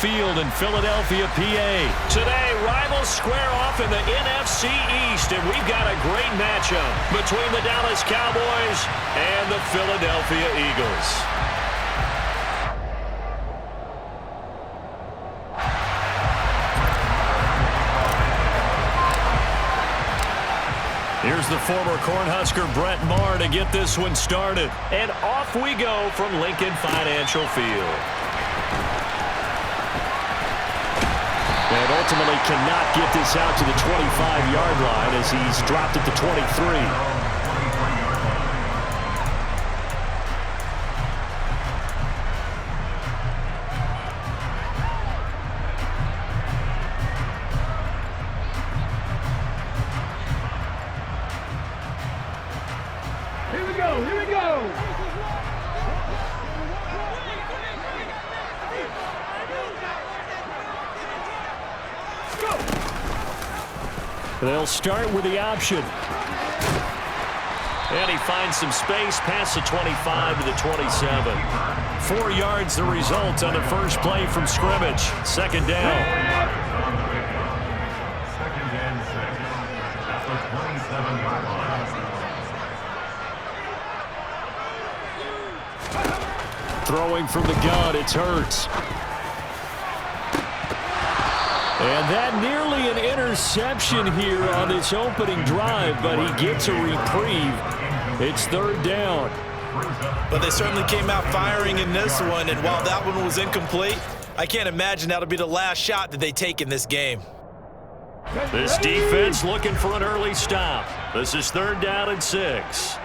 Field in Philadelphia, PA. Today, rivals square off in the NFC East, and we've got a great matchup between the Dallas Cowboys and the Philadelphia Eagles. Here's the former Cornhusker Brett Maher to get this one started. And off we go from Lincoln Financial Field. And ultimately cannot get this out to the 25-yard line as he's dropped at the 23. They'll start with the option. And he finds some space past the 25 to the 27. 4 yards the result on the first play from scrimmage. Second down. Throwing from the gun, it's Hurts. And that nearly an interception here on this opening drive, but he gets a reprieve. It's third down. But they certainly came out firing in this one, and while that one was incomplete, I can't imagine that'll be the last shot that they take in this game. This defense looking for an early stop. This is third down and 6.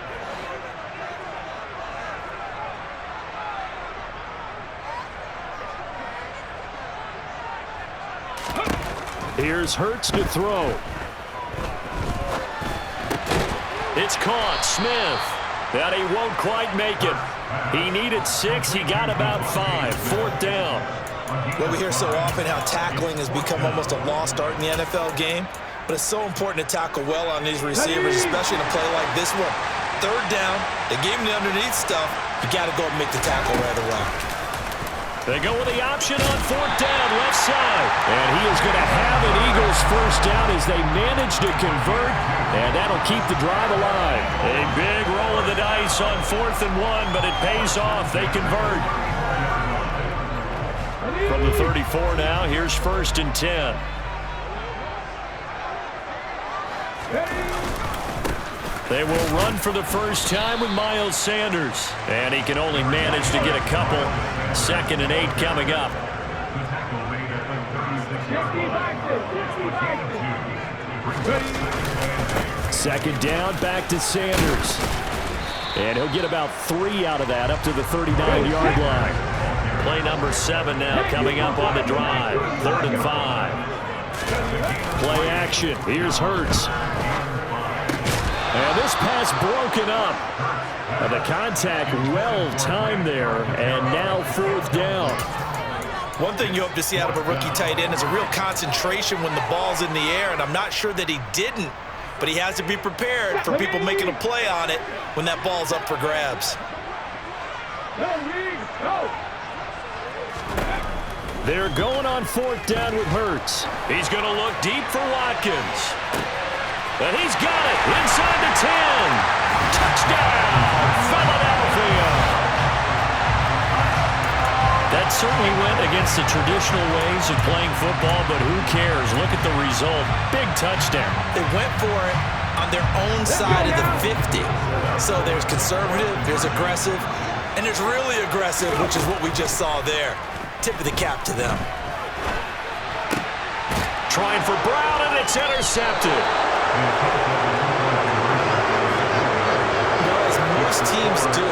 Here's Hurts to throw. It's caught. Smith. And he won't quite make it. He needed 6. He got about 5. Fourth down. Well, we hear so often how tackling has become almost a lost art in the NFL game. But it's so important to tackle well on these receivers, especially in a play like this one. Third down. They gave him the underneath stuff. You got to go and make the tackle right away. They go with the option on fourth down, left side. And he is going to have an Eagles first down as they manage to convert, and that'll keep the drive alive. A big roll of the dice on 4th and 1, but it pays off. They convert. From the 34 now, here's 1st and 10. They will run for the first time with Miles Sanders. And he can only manage to get a couple. 2nd and 8 coming up. Second down, back to Sanders. And he'll get about 3 out of that, up to the 39-yard line. Play number 7 now coming up on the drive. 3rd and 5. Play action. Here's Hurts. And this pass broken up. And the contact well timed there, and now 4th down. One thing you hope to see out of a rookie tight end is a real concentration when the ball's in the air, and I'm not sure that he didn't, but he has to be prepared for people making a play on it when that ball's up for grabs. They're going on 4th down with Hurts. He's going to look deep for Watkins. And he's got it inside the 10. Touchdown, Philadelphia. That certainly went against the traditional ways of playing football, but who cares? Look at the result. Big touchdown. They went for it on their own side of the 50. So there's conservative, there's aggressive, and there's really aggressive, which is what we just saw there. Tip of the cap to them. Trying for Brown, and it's intercepted. As most teams do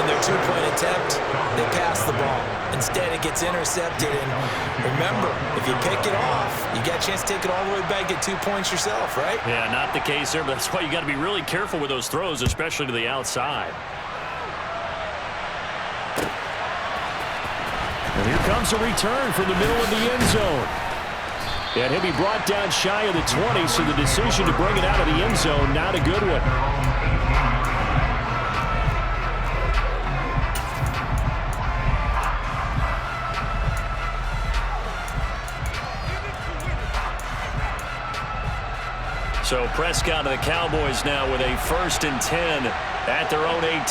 in their two-point attempt, they pass the ball. Instead, it gets intercepted. And remember, if you pick it off, you got a chance to take it all the way back, get 2 points yourself, right? Yeah, not the case there, but that's why you got to be really careful with those throws, especially to the outside. And here comes a return from the middle of the end zone. And he'll be brought down shy of the 20, so the decision to bring it out of the end zone, not a good one. So Prescott and the Cowboys now with a 1st and 10 at their own 18.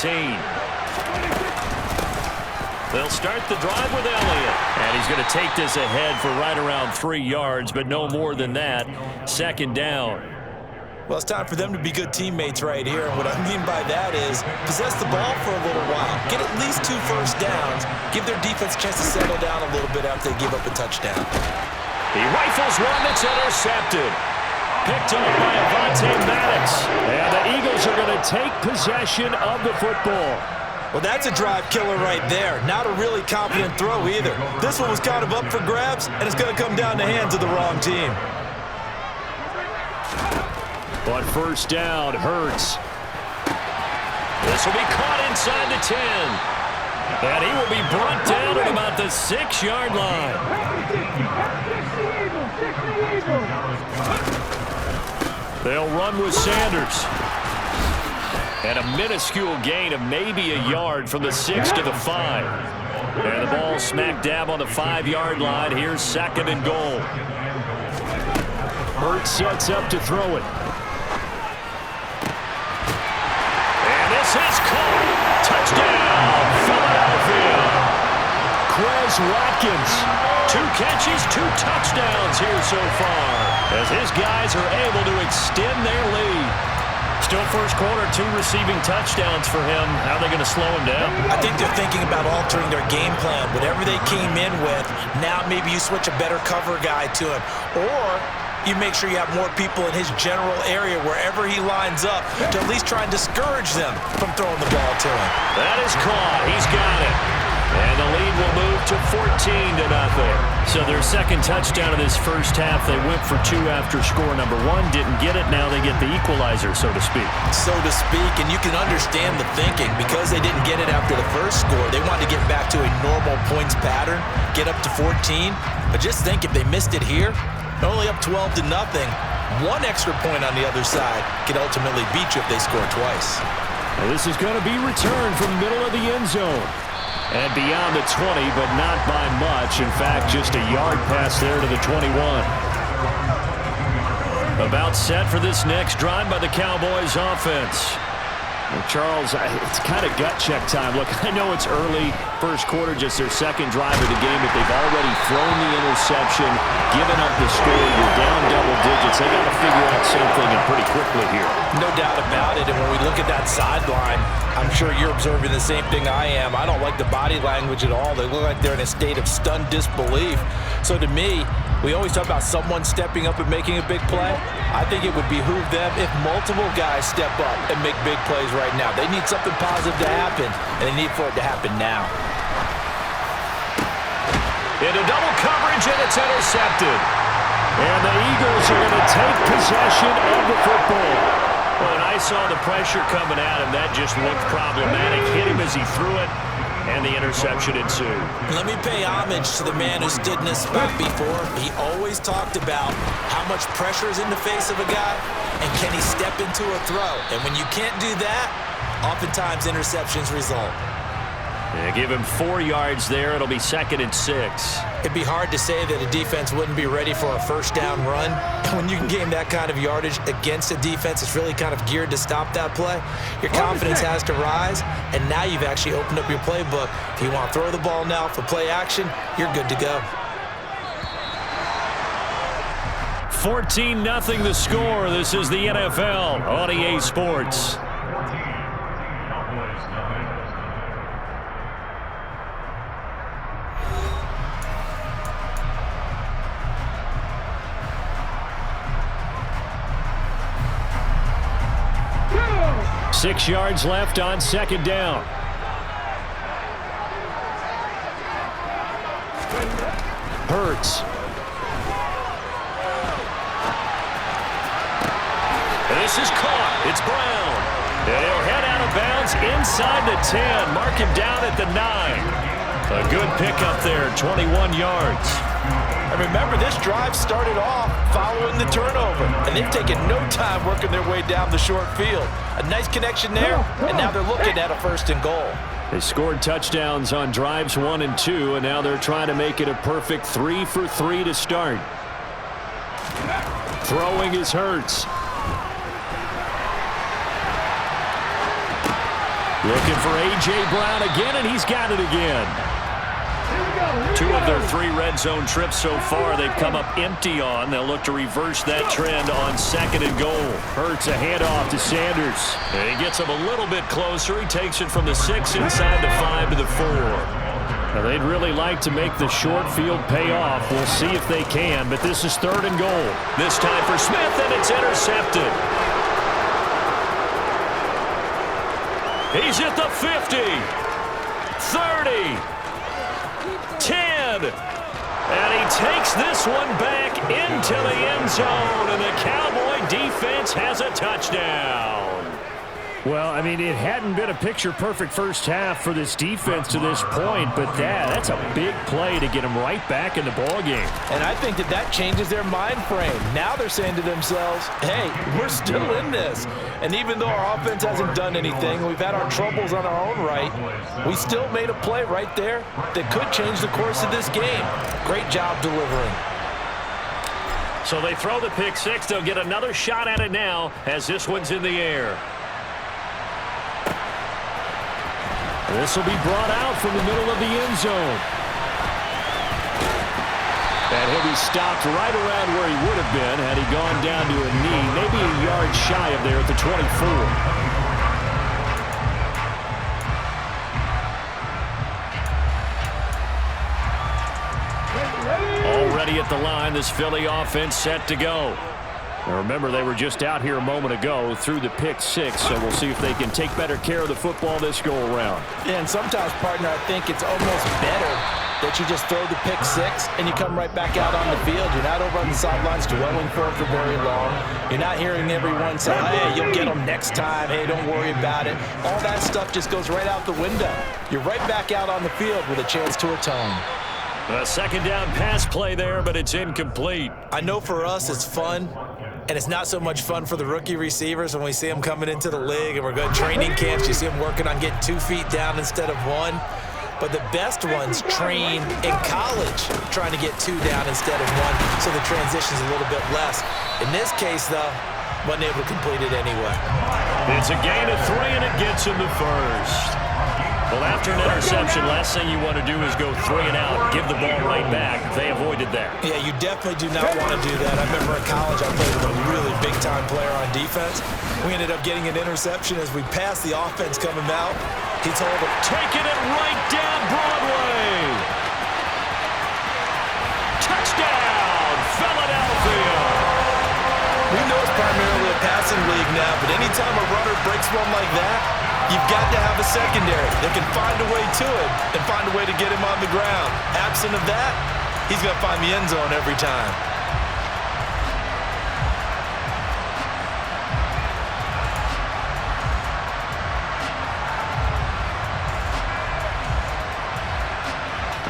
They'll start the drive with Elliott. And he's going to take this ahead for right around 3 yards, but no more than that. 2nd down. Well, it's time for them to be good teammates right here. And what I mean by that is possess the ball for a little while. Get at least 2 first downs. Give their defense a chance to settle down a little bit after they give up a touchdown. He rifles one that's intercepted. Picked up by Avonte Maddox. And the Eagles are going to take possession of the football. Well, that's a drive killer right there. Not a really confident throw either. This one was kind of up for grabs, and it's going to come down the hands of the wrong team. But 1st down, Hurts. This will be caught inside the 10. And he will be brought down at about the 6-yard line. They'll run with Sanders. And a minuscule gain of maybe a yard from the 6 to the 5. And the ball smack dab on the 5-yard line. Here's 2nd and goal. Hurts sets up to throw it. This is caught. Touchdown, Philadelphia. Quez Watkins. 2 catches, 2 touchdowns here so far, as his guys are able to extend their lead. Still first quarter, 2 receiving touchdowns for him. How are they going to slow him down? I think they're thinking about altering their game plan. Whatever they came in with, now maybe you switch a better cover guy to him. Or you make sure you have more people in his general area wherever he lines up to at least try and discourage them from throwing the ball to him. That is caught. He's got it. And the lead will move to 14-0. So their 2nd touchdown of this first half, they went for 2 after score number 1. Didn't get it. Now they get the equalizer, so to speak. So to speak, and you can understand the thinking. Because they didn't get it after the first score, they wanted to get back to a normal points pattern, get up to 14. But just think, if they missed it here, they're only up 12-0. 1 extra point on the other side can ultimately beat you if they score twice. Well, this is going to be returned from the middle of the end zone. And beyond the 20, but not by much. In fact, just a yard pass there to the 21. About set for this next drive by the Cowboys offense. Well, Charles, it's kind of gut check time. Look, I know it's early, first quarter, just their 2nd drive of the game, but they've already thrown the interception, given up the score. You're down double digits. They got to figure out something, and pretty quickly here. No doubt about it. And when we look at that sideline, I'm sure you're observing the same thing I am. I don't like the body language at all. They look like they're in a state of stunned disbelief. So to me, we always talk about someone stepping up and making a big play. I think it would behoove them if multiple guys step up and make big plays right now. They need something positive to happen, and they need for it to happen now. Into double coverage, and it's intercepted. And the Eagles are going to take possession of the football. Well, and I saw the pressure coming at him. That just looked problematic. Hit him as he threw it, and the interception ensued. Let me pay homage to the man who stood in this spot before. He always talked about how much pressure is in the face of a guy, and can he step into a throw. And when you can't do that, oftentimes interceptions result. Yeah, give him 4 yards there. It'll be 2nd and 6. It'd be hard to say that a defense wouldn't be ready for a first down run. When you can gain that kind of yardage against a defense, it's really kind of geared to stop that play. Your confidence has to rise, and now you've actually opened up your playbook. If you want to throw the ball now for play action, you're good to go. 14-0 the score. This is the NFL on EA Sports. Six yards left on 2nd down. Hurts. This is caught. It's Brown. And he'll head out of bounds inside the 10. Mark him down at the 9. A good pickup there, 21 yards. And remember, this drive started off following the turnover, and they've taken no time working their way down the short field. A nice connection there, and now they're looking at a 1st and goal. They scored touchdowns on drives 1 and 2, and now they're trying to make it a perfect 3 for 3 to start. Throwing is Hurts. Looking for A.J. Brown again, and he's got it again. 2 of their 3 red zone trips so far they've come up empty on. They'll look to reverse that trend on 2nd and goal. Hurts a handoff to Sanders. And he gets him a little bit closer. He takes it from the 6 inside the 5 to the 4. Now, they'd really like to make the short field pay off. We'll see if they can, but this is 3rd and goal. This time for Smith, and it's intercepted. He's at the 50, 30, 10, and he takes this one back into the end zone, and the Cowboy defense has a touchdown. Well, I mean, it hadn't been a picture-perfect first half for this defense to this point, but that's a big play to get them right back in the ballgame. And I think that changes their mind frame. Now they're saying to themselves, hey, we're still in this. And even though our offense hasn't done anything, we've had our troubles on our own right, we still made a play right there that could change the course of this game. Great job delivering. So they throw the pick 6. They'll get another shot at it now as this one's in the air. This will be brought out from the middle of the end zone. And he'll be stopped right around where he would have been had he gone down to a knee, maybe a yard shy of there at the 24. Already at the line, this Philly offense set to go. Now remember, they were just out here a moment ago through the pick 6, so we'll see if they can take better care of the football this go-around. Yeah, and sometimes, partner, I think it's almost better that you just throw the pick 6 and you come right back out on the field. You're not over on the sidelines dwelling for it for very long. You're not hearing everyone say, hey, you'll get them next time. Hey, don't worry about it. All that stuff just goes right out the window. You're right back out on the field with a chance to atone. A 2nd down pass play there, but it's incomplete. I know for us it's fun. And it's not so much fun for the rookie receivers when we see them coming into the league and we're going to training camps. You see them working on getting 2 feet down instead of 1. But the best ones train in college trying to get 2 down instead of 1, so the transition's a little bit less. In this case, though, wasn't able to complete it anyway. It's a gain of 3, and it gets him the first. Well, after an interception, last thing you want to do is go 3 and out, give the ball right back. They avoided that. Yeah, you definitely do not want to do that. I remember in college I played with a really big-time player on defense. We ended up getting an interception as we passed the offense coming out. He told him, taking it right down Broadway. Touchdown, Philadelphia. We know it's primarily a passing league now, but anytime a runner breaks one like that, you've got to have a secondary that can find a way to it and find a way to get him on the ground. Absent of that, he's going to find the end zone every time.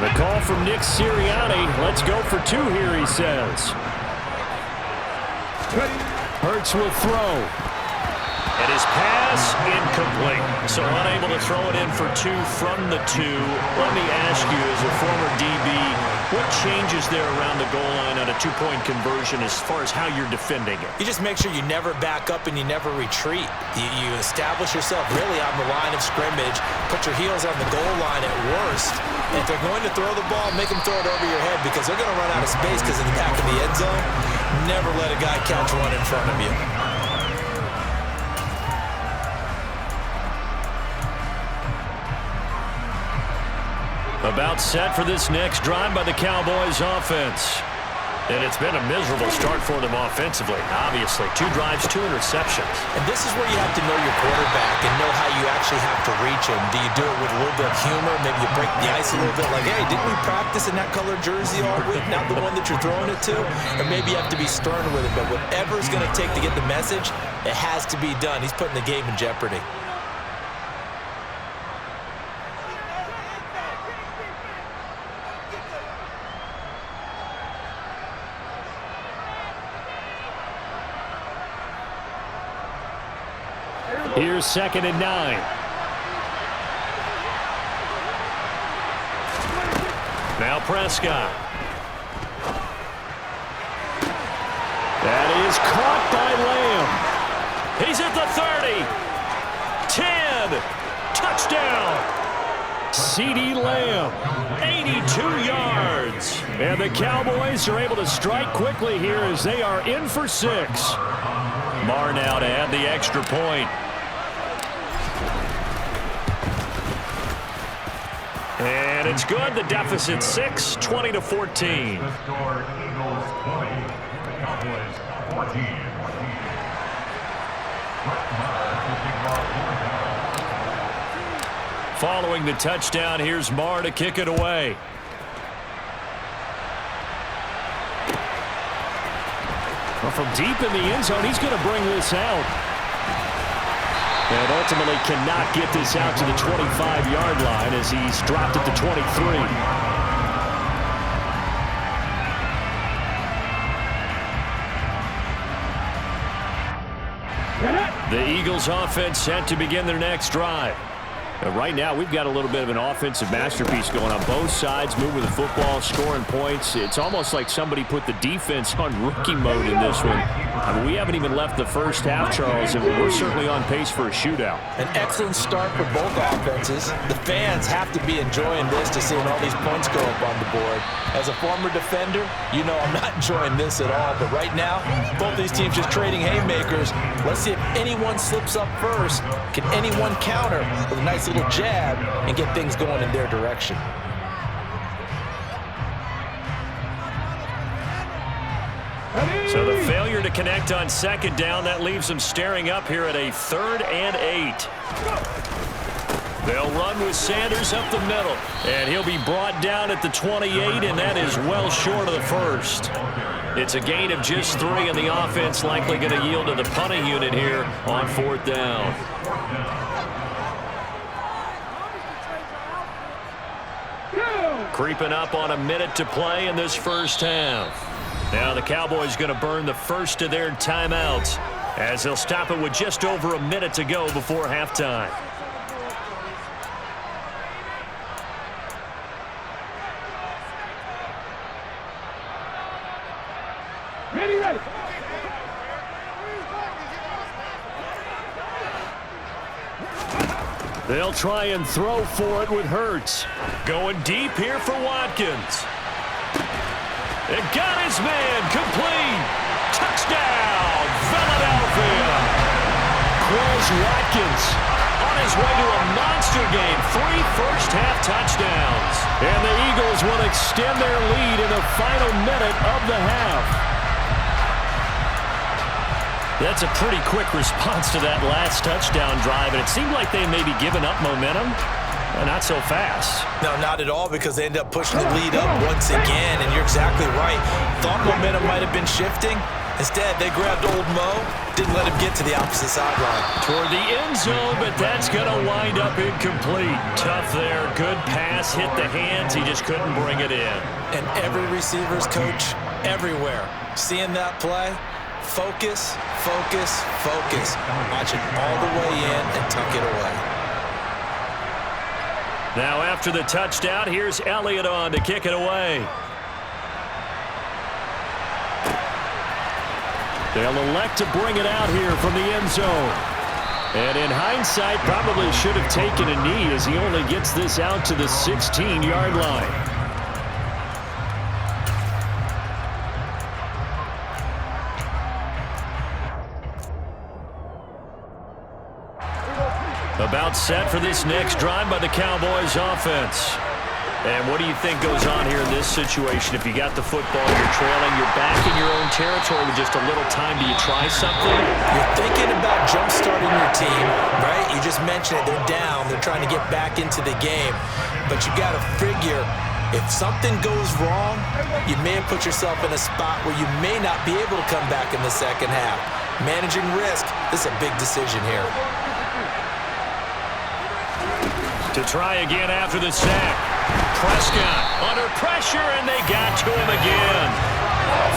The call from Nick Sirianni. Let's go for 2 here, he says. Hurts will throw. And his pass incomplete. So unable to throw it in for 2 from the 2. Let me ask you, as a former DB, what changes there around the goal line on a 2-point conversion as far as how you're defending it? You just make sure you never back up and you never retreat. You establish yourself really on the line of scrimmage, put your heels on the goal line at worst. And if they're going to throw the ball, make them throw it over your head because they're going to run out of space because in the back of the end zone, never let a guy catch one in front of you. About set for this next drive by the Cowboys offense. And it's been a miserable start for them offensively. Obviously, 2 drives, 2 interceptions. And this is where you have to know your quarterback and know how you actually have to reach him. Do you do it with a little bit of humor? Maybe you break the ice a little bit like, hey, didn't we practice in that color jersey all week? Not the one that you're throwing it to? Or maybe you have to be stern with it. But whatever it's going to take to get the message, it has to be done. He's putting the game in jeopardy. Here's 2nd and 9. Now Prescott. That is caught by Lamb. He's at the 30. 10. touchdown. CeeDee Lamb, 82 yards. And the Cowboys are able to strike quickly here as they are in for 6. Marr now to add the extra point. And it's good. The deficit 6, 20-14. Eagles 20, Cowboys 14. Following the touchdown, here's Marr to kick it away. Well, from deep in the end zone, he's going to bring this out. And ultimately cannot get this out to the 25-yard line as he's dropped at the 23. The Eagles offense set to begin their next drive. Right now, we've got a little bit of an offensive masterpiece going on both sides, moving the football, scoring points. It's almost like somebody put the defense on rookie mode in this one. I mean, we haven't even left the first half, Charles, and we're certainly on pace for a shootout. An excellent start for both offenses. The fans have to be enjoying this to seeing all these points go up on the board. As a former defender, you know I'm not enjoying this at all. But right now, both these teams just trading haymakers. Let's see if anyone slips up first. Can anyone counter with a nice little jab and get things going in their direction? So the failure to connect on second down, that leaves them staring up here at a 3rd and 8. They'll run with Sanders up the middle, and he'll be brought down at the 28, and that is well short of the first. It's a gain of just 3, and the offense likely going to yield to the punting unit here on 4th down. Creeping up on a minute to play in this first half. Now the Cowboys going to burn the first of their timeouts as they'll stop it with just over a minute to go before halftime. Ready. They'll try and throw for it with Hurts. Going deep here for Watkins. It got his man complete. Touchdown, Philadelphia. Quez Watkins on his way to a monster game. 3 first-half touchdowns. And the Eagles will extend their lead in the final minute of the half. That's a pretty quick response to that last touchdown drive, and it seemed like they may be giving up momentum. Not so fast. No, not at all, because they end up pushing the lead up once again, and you're exactly right. Thought momentum might have been shifting. Instead, they grabbed old Mo, didn't let him get to the opposite sideline. Toward the end zone, but that's going to wind up incomplete. Tough there. Good pass, hit the hands. He just couldn't bring it in. And every receiver's coach everywhere, seeing that play, focus, focus, focus. Watch it all the way in and tuck it away. Now after the touchdown, here's Elliott on to kick it away. They'll elect to bring it out here from the end zone. And in hindsight, probably should have taken a knee as he only gets this out to the 16-yard line. About set for this next drive by the Cowboys offense. And what do you think goes on here in this situation? If you got the football, you're trailing, you're back in your own territory with just a little time. Do you try something? You're thinking about jump-starting your team, right? You just mentioned it. They're down. They're trying to get back into the game. But you got to figure, if something goes wrong, you may have put yourself in a spot where you may not be able to come back in the second half. Managing risk, this is a big decision here. To try again after the sack. Prescott under pressure, and they got to him again.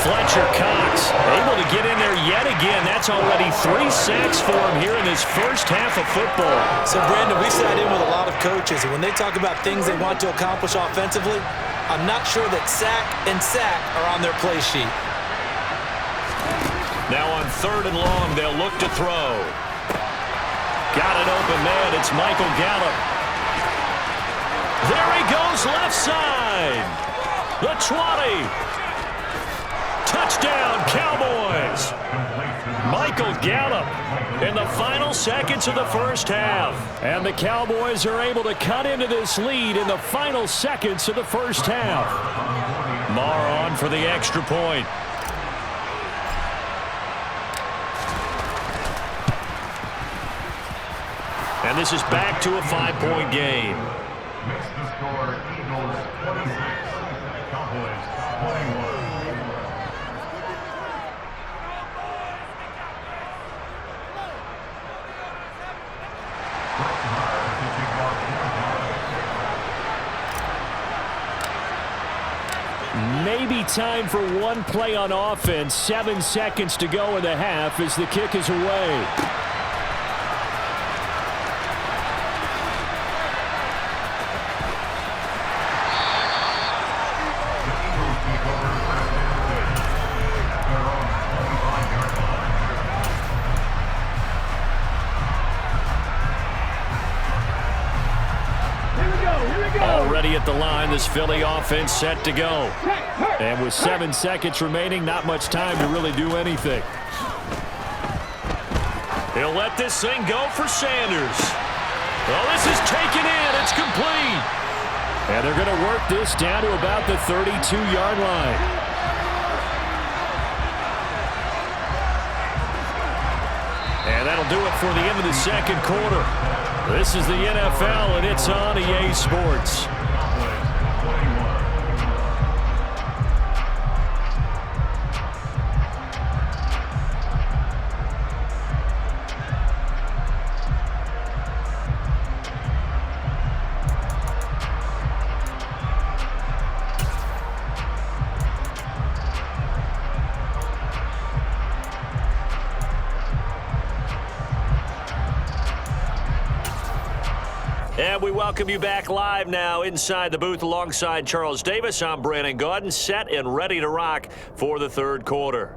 Fletcher Cox able to get in there yet again. That's already 3 sacks for him here in this first half of football. So, Brandon, we sat in with a lot of coaches, and when they talk about things they want to accomplish offensively, I'm not sure that sack and sack are on their play sheet. Now on 3rd and long, they'll look to throw. Got an open man. It's Michael Gallup. There he goes left side. The 20. Touchdown, Cowboys. Michael Gallup in the final seconds of the first half. And the Cowboys are able to cut into this lead in the final seconds of the first half. Marr on for the extra point. And this is back to a 5-point game. Makes the score Eagles 26, Cowboys 21. Maybe time for one play on offense. 7 seconds to go in the half as the kick is away. Already at the line, this Philly offense set to go. And with 7 seconds remaining, not much time to really do anything. He'll let this thing go for Sanders. Well, this is taken in. It's complete. And they're going to work this down to about the 32-yard line. And that'll do it for the end of the second quarter. This is the NFL, and it's on EA Sports. And we welcome you back live now inside the booth alongside Charles Davis. I'm Brandon Gaudin, set and ready to rock for the third quarter.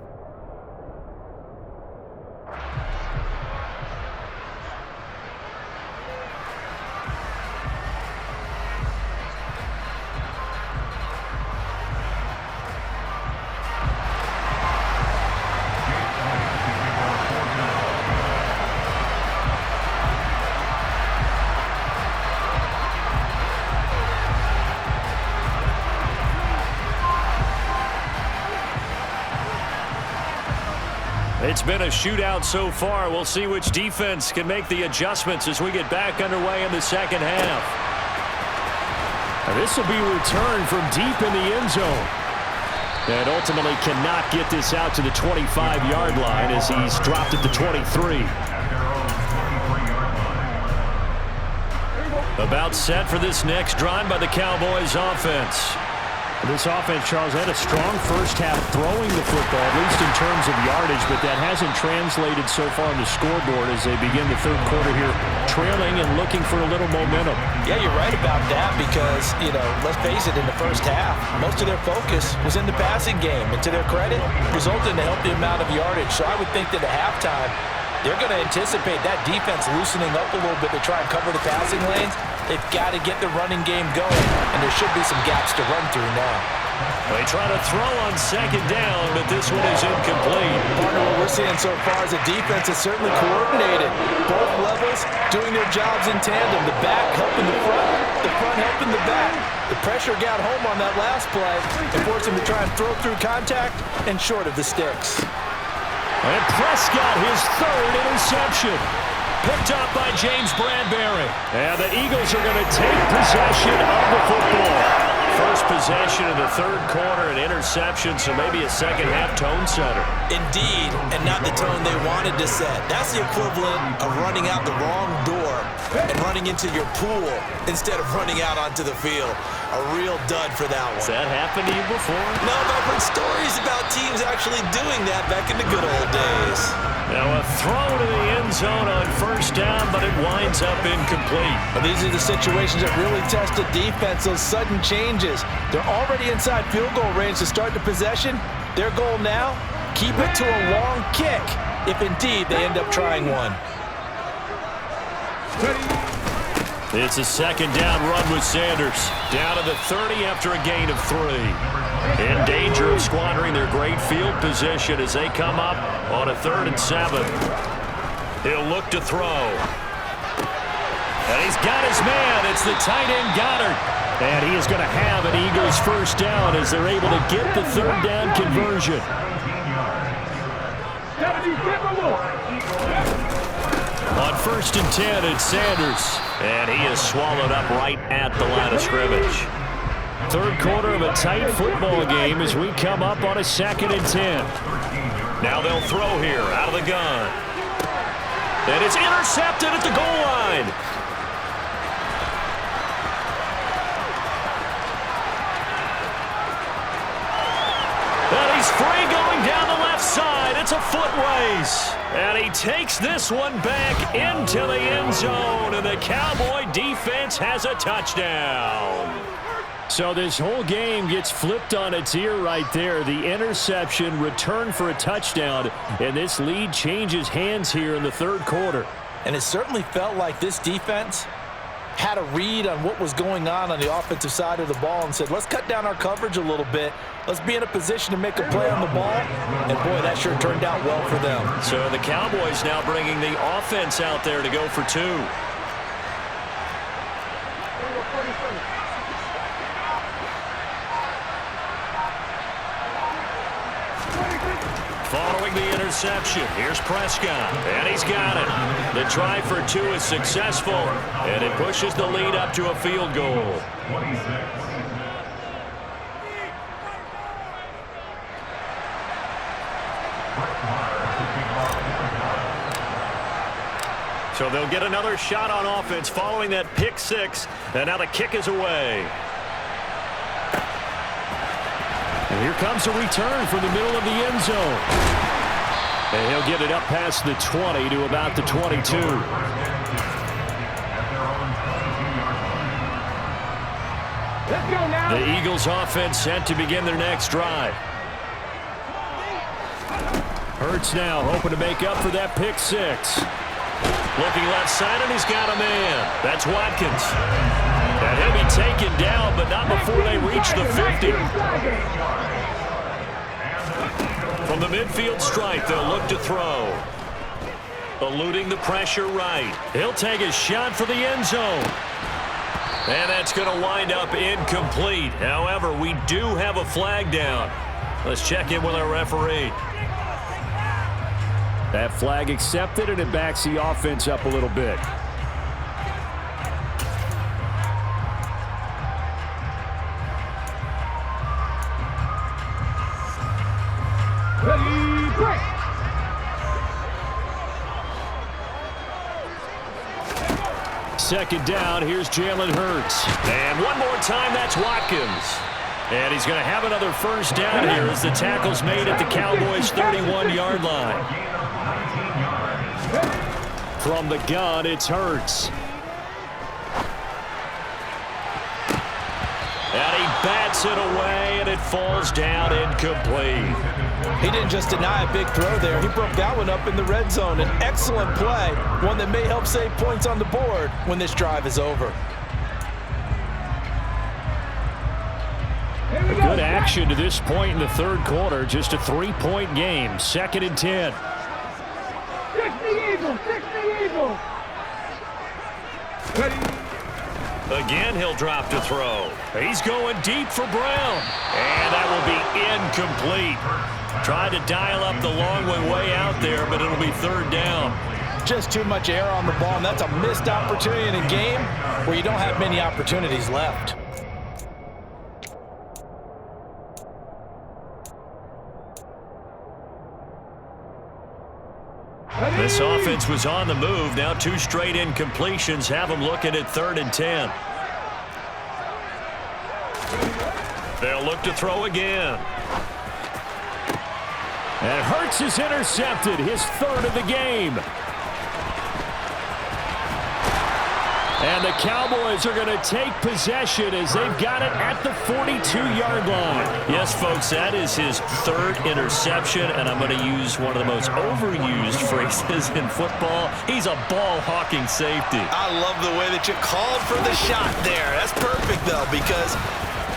It's been a shootout so far. We'll see which defense can make the adjustments as we get back underway in the second half. This will be returned from deep in the end zone. And ultimately cannot get this out to the 25-yard line as he's dropped at the 23. About set for this next drive by the Cowboys offense. This offense, Charles, had a strong first half throwing the football, at least in terms of yardage, but that hasn't translated so far on the scoreboard as they begin the third quarter here, trailing and looking for a little momentum. Yeah, you're right about that because, let's face it, in the first half, most of their focus was in the passing game. And to their credit, resulted in a healthy amount of yardage. So I would think that at halftime, they're going to anticipate that defense loosening up a little bit to try and cover the passing lanes. They've got to get the running game going, and there should be some gaps to run through now. They try to throw on second down, but this one is incomplete. Partner, what we're seeing so far is a defense that's certainly coordinated. Both levels doing their jobs in tandem. The back helping the front helping the back. The pressure got home on that last play and forced him to try and throw through contact and short of the sticks. And Prescott, his third interception. Picked up by James Bradbury. And the Eagles are going to take possession of the football. First possession of the third quarter, an interception, so maybe a second-half tone setter. Indeed, and not the tone they wanted to set. That's the equivalent of running out the wrong door and running into your pool instead of running out onto the field. A real dud for that one. Has that happened to you before? No, but I've heard stories about teams actually doing that back in the good old days. Now a throw to the end zone on first down, but it winds up incomplete. Well, these are the situations that really test a defense, those sudden changes. They're already inside field goal range to start the possession. Their goal now, keep it to a long kick, if indeed they end up trying one. It's a second down run with Sanders. Down to the 30 after a gain of 3. In danger of squandering their great field position as they come up on a 3rd and 7. He'll look to throw. And he's got his man. It's the tight end Goddard. And he is going to have an Eagles first down as they're able to get the 3rd down conversion. On 1st and 10, it's Sanders. And he is swallowed up right at the line of scrimmage. 3rd quarter of a tight football game as we come up on a 2nd and 10. Now they'll throw here out of the gun. And it's intercepted at the goal line. And he's free going down the left side. It's a foot race. And he takes this one back into the end zone. And the Cowboy defense has a touchdown. So this whole game gets flipped on its ear right there. The interception, return for a touchdown, and this lead changes hands here in the 3rd quarter. And it certainly felt like this defense had a read on what was going on the offensive side of the ball and said, let's cut down our coverage a little bit. Let's be in a position to make a play on the ball. And, boy, that sure turned out well for them. So the Cowboys now bringing the offense out there to go for 2. Following the interception, here's Prescott, and he's got it. The try for 2 is successful, and it pushes the lead up to a field goal. 26. So they'll get another shot on offense following that pick 6, and now the kick is away. And here comes a return from the middle of the end zone. And he'll get it up past the 20 to about the 22. The Eagles offense set to begin their next drive. Hurts now hoping to make up for that pick 6. Looking left side, and he's got a man. That's Watkins. And he'll be taken down, but not before they reach the 50. From the midfield stripe, they'll look to throw. Eluding the pressure right. He'll take a shot for the end zone. And that's going to wind up incomplete. However, we do have a flag down. Let's check in with our referee. That flag accepted, and it backs the offense up a little bit. Ready, break. Second down, here's Jalen Hurts. And one more time, that's Watkins. And he's going to have another first down here as the tackle's made at the Cowboys' 31-yard line. From the gun, it's Hurts. And he bats it away, and it falls down incomplete. He didn't just deny a big throw there. He broke that one up in the red zone. An excellent play, one that may help save points on the board when this drive is over. Good action to this point in the 3rd quarter. Just a 3-point game. 2nd and 10. 60 Eagles, 60 Eagles. Again, he'll drop to throw. He's going deep for Brown. And that will be incomplete. Tried to dial up the long way out there, but it'll be 3rd down. Just too much air on the ball, and that's a missed opportunity in a game where you don't have many opportunities left. This offense was on the move. Now 2 straight incompletions have them looking at 3rd and 10. They'll look to throw again. And Hurts is intercepted, his 3rd of the game. And the Cowboys are going to take possession as they've got it at the 42-yard line. Yes, folks, that is his third interception, and I'm going to use one of the most overused phrases in football. He's a ball-hawking safety. I love the way that you called for the shot there. That's perfect, though, because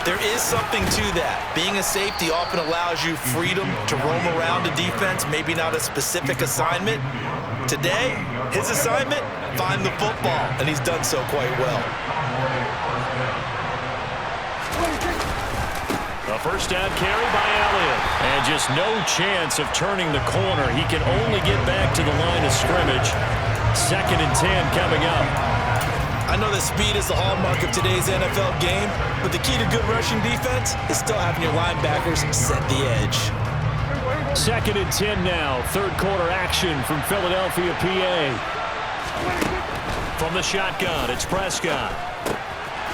there is something to that. Being a safety often allows you freedom to roam around a defense, maybe not a specific assignment. Today, his assignment, find the football, and he's done so quite well. A first down carry by Elliott. And just no chance of turning the corner. He can only get back to the line of scrimmage. 2nd and 10 coming up. I know that speed is the hallmark of today's NFL game, but the key to good rushing defense is still having your linebackers set the edge. 2nd and 10 now. Third quarter action from Philadelphia, PA. From the shotgun, it's Prescott.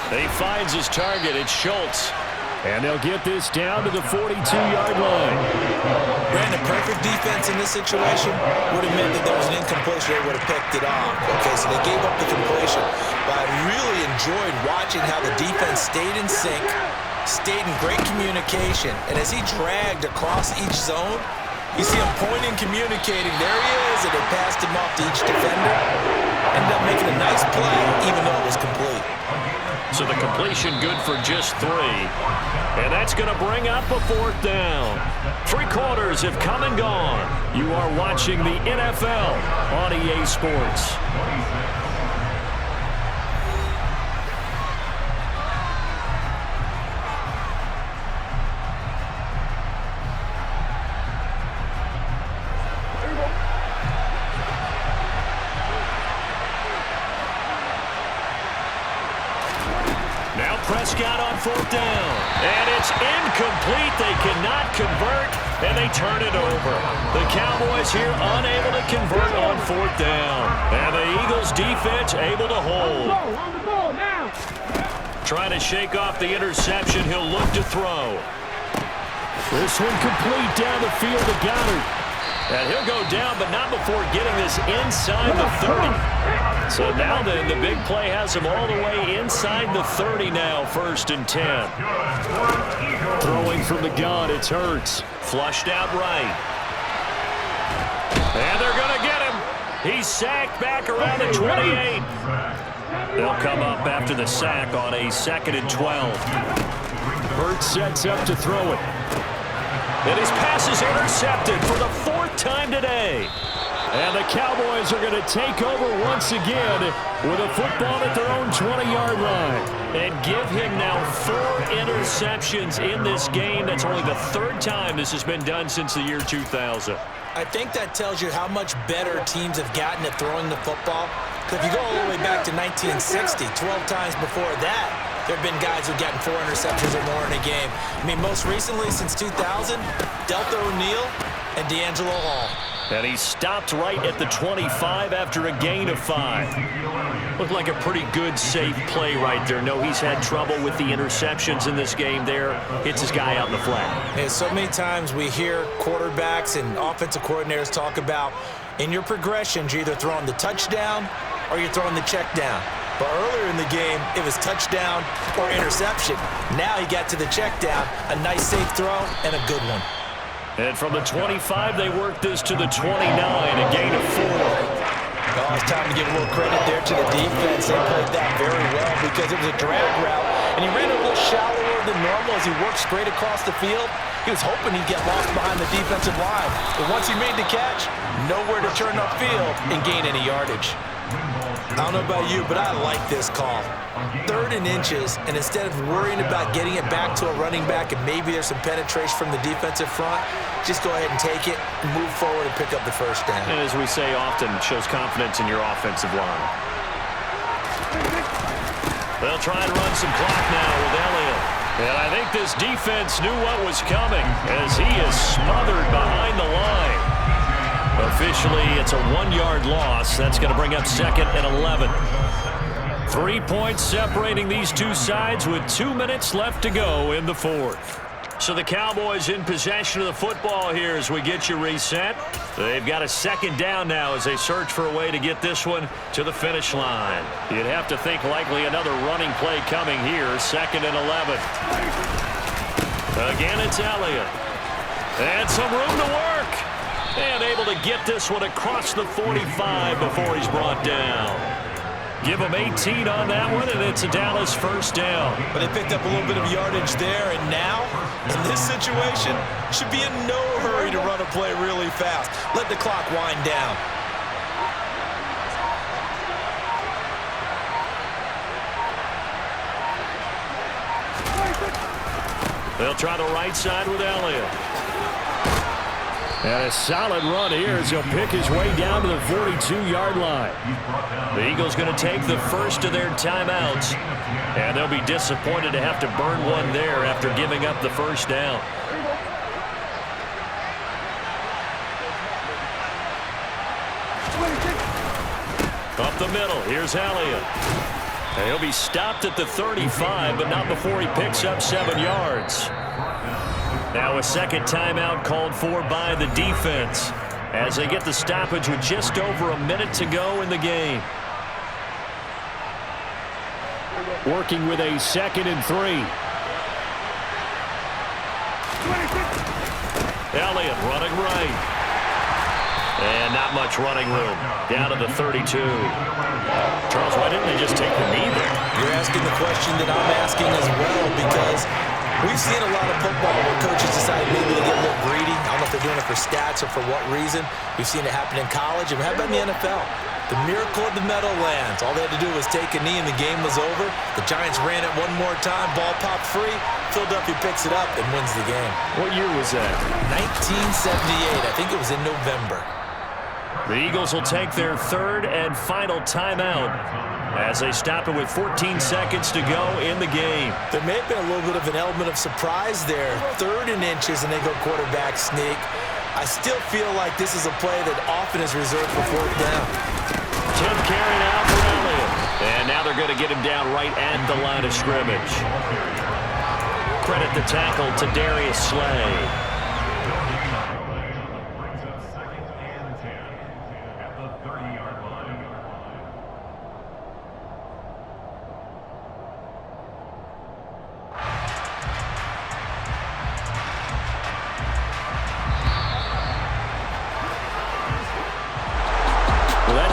He finds his target. It's Schultz. And they'll get this down to the 42-yard line. Brandon, perfect defense in this situation would have meant that there was an incompletion. They would have picked it off. Okay, so they gave up the completion. But I really enjoyed watching how the defense stayed in sync, stayed in great communication. And as he dragged across each zone, you see him pointing, communicating. There he is, and they passed him off to each defender. Ended up making a nice play, even though it was complete. So the completion good for just 3. And that's going to bring up a 4th down. 3 quarters have come and gone. You are watching the NFL on EA Sports. Prescott on 4th down. And it's incomplete. They cannot convert, and they turn it over. The Cowboys here unable to convert on 4th down. And the Eagles defense able to hold. On the ball now. Trying to shake off the interception. He'll look to throw. This one complete down the field to Goddard. And he'll go down, but not before getting this inside the 30. So now then, the big play has him all the way inside the 30 now, 1st and 10. Throwing from the gun, it's Hurts. Flushed out right. And they're going to get him. He's sacked back around the 28. They'll come up after the sack on a 2nd and 12. Hurts sets up to throw it. And his pass is intercepted for the 4th time today. And the Cowboys are going to take over once again with a football at their own 20-yard line. And give him now 4 interceptions in this game. That's only the 3rd time this has been done since the year 2000. I think that tells you how much better teams have gotten at throwing the football. Because if you go all the way back to 1960, 12 times before that, there have been guys who've gotten 4 interceptions or more in a game. I mean, most recently, since 2000, Delta O'Neal and D'Angelo Hall. And he stopped right at the 25 after a gain of 5. Looked like a pretty good, safe play right there. No, he's had trouble with the interceptions in this game there. Hits his guy out in the flat. And so many times we hear quarterbacks and offensive coordinators talk about in your progressions, you're either throwing the touchdown or you're throwing the check down. But earlier in the game, it was touchdown or interception. Now he got to the check down, a nice safe throw, and a good one. And from the 25, they work this to the 29, a gain of 4. Oh, it's time to give a little credit there to the defense. They played that very well because it was a drag route, and he ran a little shallower than normal as he worked straight across the field. He was hoping he'd get lost behind the defensive line. But once he made the catch, nowhere to turn upfield and gain any yardage. I don't know about you, but I like this call. 3rd and inches, and instead of worrying about getting it back to a running back and maybe there's some penetration from the defensive front, just go ahead and take it, move forward, and pick up the 1st down. And as we say often, shows confidence in your offensive line. They'll try and run some clock now with Elliott. And I think this defense knew what was coming as he is smothered behind the line. Officially, it's a 1-yard loss. That's going to bring up 2nd and 11. 3 points separating these two sides with 2 minutes left to go in the 4th. So the Cowboys in possession of the football here as we get you reset. They've got a second down now as they search for a way to get this one to the finish line. You'd have to think likely another running play coming here. 2nd and 11. Again, it's Elliott. And some room to work. And able to get this one across the 45 before he's brought down. Give him 18 on that one, and it's a Dallas first down. But they picked up a little bit of yardage there, and now, in this situation, should be in no hurry to run a play really fast. Let the clock wind down. They'll try the right side with Elliott. And a solid run here as he'll pick his way down to the 42-yard line. The Eagles going to take the first of their timeouts. And they'll be disappointed to have to burn one there after giving up the first down. Up the middle, here's Elliott. And he'll be stopped at the 35, but not before he picks up 7 yards. Now a second timeout called for by the defense as they get the stoppage with just over a minute to go in the game. Working with a 2nd and 3. Elliott running right. And not much running room. Down to the 32. Charles, why didn't they just take the knee there? You're asking the question that I'm asking as well, because we've seen a lot of football where coaches decide maybe to get a little greedy. I don't know if they're doing it for stats or for what reason. We've seen it happen in college, and how about in the NFL? The miracle of the Meadowlands. All they had to do was take a knee, and the game was over. The Giants ran it one more time. Ball popped free. Philadelphia picks it up and wins the game. What year was that? 1978. I think it was in November. The Eagles will take their third and final timeout as they stop it with 14 seconds to go in the game. There may have been a little bit of an element of surprise there. 3rd and inches, and they go quarterback sneak. I still feel like this is a play that often is reserved for 4th down. 10th carry now for Elliott. And now they're going to get him down right at the line of scrimmage. Credit the tackle to Darius Slay.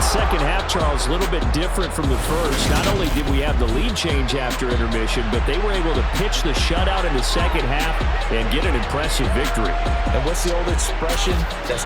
Second half, Charles, a little bit different from the first. Not only did we have the lead change after intermission, but they were able to pitch the shutout in the second half and get an impressive victory. And what's the old expression? That's